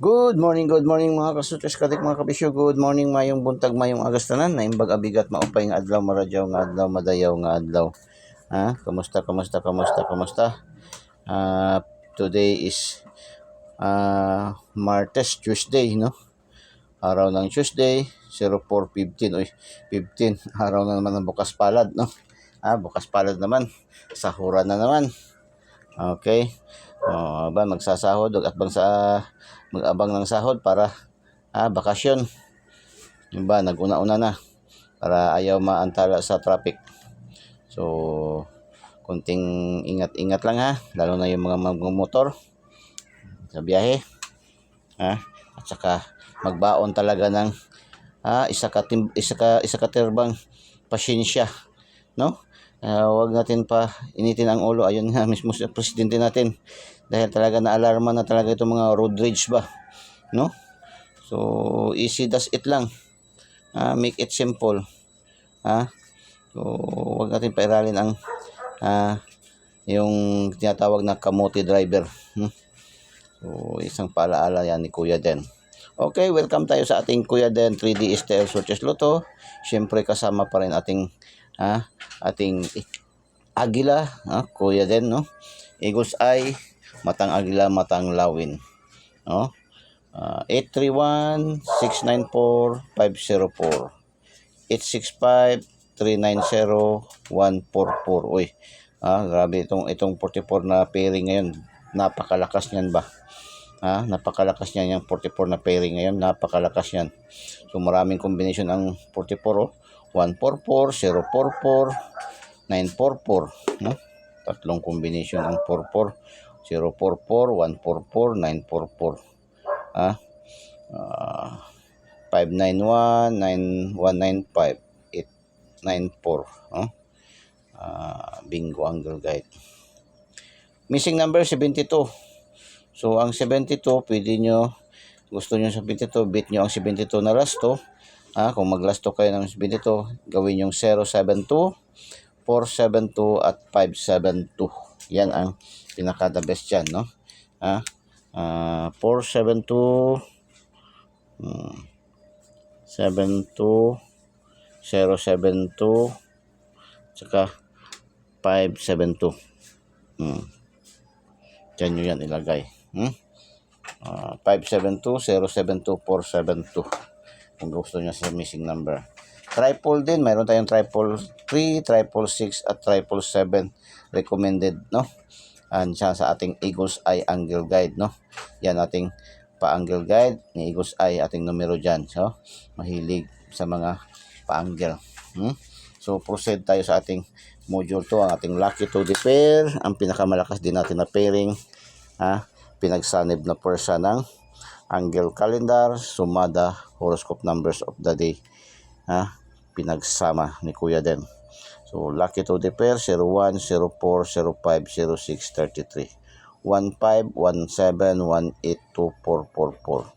Good morning mga kasutres katik mga kabisyo. Good morning mayong buntag mayong agastanan na imbag abigat maupay nga adlaw maradyaw nga adlaw madayaw nga adlaw. Kamusta? Today is Martes, Tuesday, no? Araw ng Tuesday, 04:15. Uy, 15. Araw na naman ng bukas palad, no? Bukas palad naman. Sahuran na naman. Okay. Magsasahod at mag-abang ng sahod para bakasyon. Yung ba, nag-una-una na para ayaw maantala sa traffic. So, kunting ingat-ingat lang lalo na yung mga magmumotor sa biyahe. At saka magbaon talaga ng isa ka tirbang pasyensya, no? Huwag natin pa initin ang ulo. Ayun nga mismo sa presidente natin, dahil talaga na-alarma na talaga itong mga road rage ba, no? So easy does it lang, make it simple. So huwag natin pairalin ang yung tinatawag na kamote driver. So isang paalaala yan ni Kuya Den. Okay, welcome tayo sa ating Kuya Den 3D STL Sortes Loto. Siyempre kasama pa rin ating Agila, Kuya Den, no? Eagles Eye, Matang Agila, Matang Lawin, no? 831-694-504, 865-390-144. Uy, grabe itong 44 na pairing ngayon. Napakalakas niyan ba? Napakalakas niyan yung 44 na pairing ngayon. Napakalakas yan. So maraming combination ang 44, 144, 044, 944, no? Tatlong combination ang 44, 044, 144, 944. 591, 9195, 894, bingo angle guide. Missing number 72. So ang 72, gusto nyo 72, beat nyo ang 72 na lasto. Kung maglasto kayo ng 72, gawin yung 072, 472 at 572. Yan ang pinaka the best dyan, no? 472, 72, 072, saka 572. Diyan nyo yan ilagay. 572, 072, 472. Kung gusto nyo sa missing number. Triple din, mayroon tayong triple 3, triple 6 at triple 7 recommended, no? Siya sa ating Eagles Eye Angle Guide, no? Yan ating pa-angle guide ni Eagles Eye, ating numero dyan. So, mahilig sa mga pa-angle. So, proceed tayo sa ating module 2, ang ating Lucky 2D pair, ang pinakamalakas din natin na pairing, pinagsanib na pwersa ng angle calendar, sumada, horoscope numbers of the day, pinagsama ni Kuya Den. So, Lucky 2D pair, 01, 04, 05, 06, 33, 15, 17, 18, 24, 44,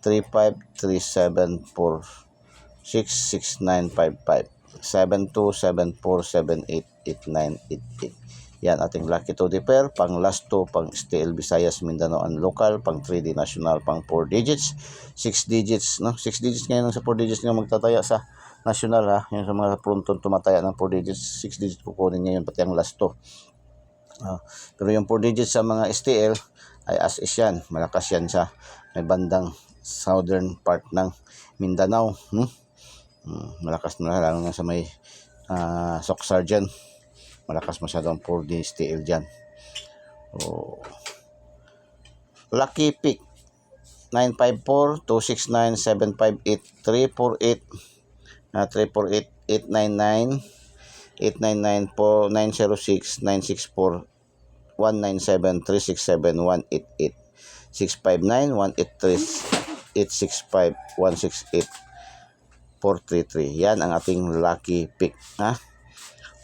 35, 37, 46, 69, 55, 72, 74, 78, 89, 88. Yan ating Lucky 2D pair, pang last 2, pang STL Visayas, Mindanao and local, pang 3D national, pang 4 digits, 6 digits, no? 6 digits ngayon sa 4 digits nga magtataya sa national, yung sa mga pronton tumataya ng 4 digits, 6 digits kukunin niya yun, pati ang last 2. Pero yung 4 digits sa mga STL ay as is yan, malakas yan sa may bandang southern part ng Mindanao. Malakas na, lalo na sa may Sock Sergeant, malakas masyado ang 4D STL dyan. Lucky pick 954, 269, 758, 348, 348, 899, 899 po, 906, 964, 197, 367, 188, 659, 183, 865, 168, 433. Yan ang ating lucky pick,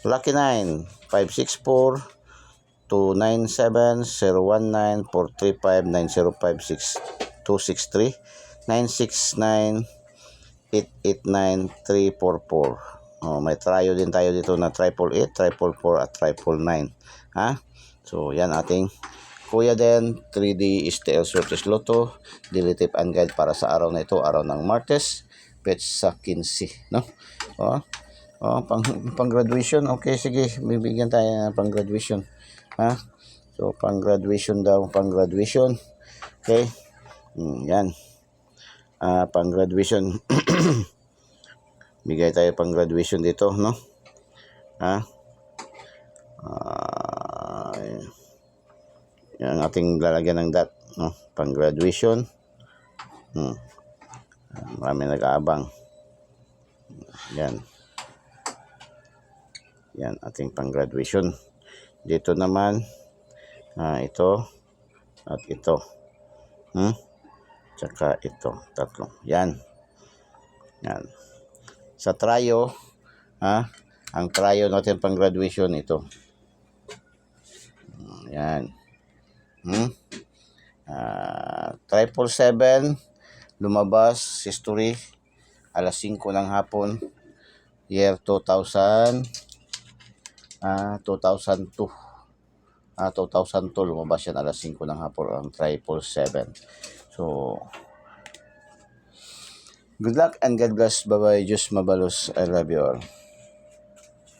Lucky 9, 564, 297, 019, 435, 905, 263, 969, 889, 344. May trio din tayo dito na triple 8, triple 4 at triple 9. So yan ating Kuya Den, 3D STL Sortes Lotto, Daily Tip and Guide para sa araw na ito, araw ng Martes, Petsa 15, no? Pang graduation, okay, sige, bibigyan tayo ng pang graduation, ha? So, pang graduation daw, pang graduation, okay? Yan, pang graduation, bigay tayo pang graduation dito, no? Ha? Yan ang ating lalagyan ng dot, no? Pang graduation. Marami nag-aabang. Yan. Yan ating pang graduation. Dito naman ito at ito. Tsaka ito, tatlo. Yan. Yan. Sa trayo, ang trayo natin pang graduation ito. Yan. 777 lumabas history alas 5 ng hapon year 2002 2002 lumabas yan alas 5 ng hapon ang 777. So good luck and God bless. Bye bye. Diyos mabalos. I love you all.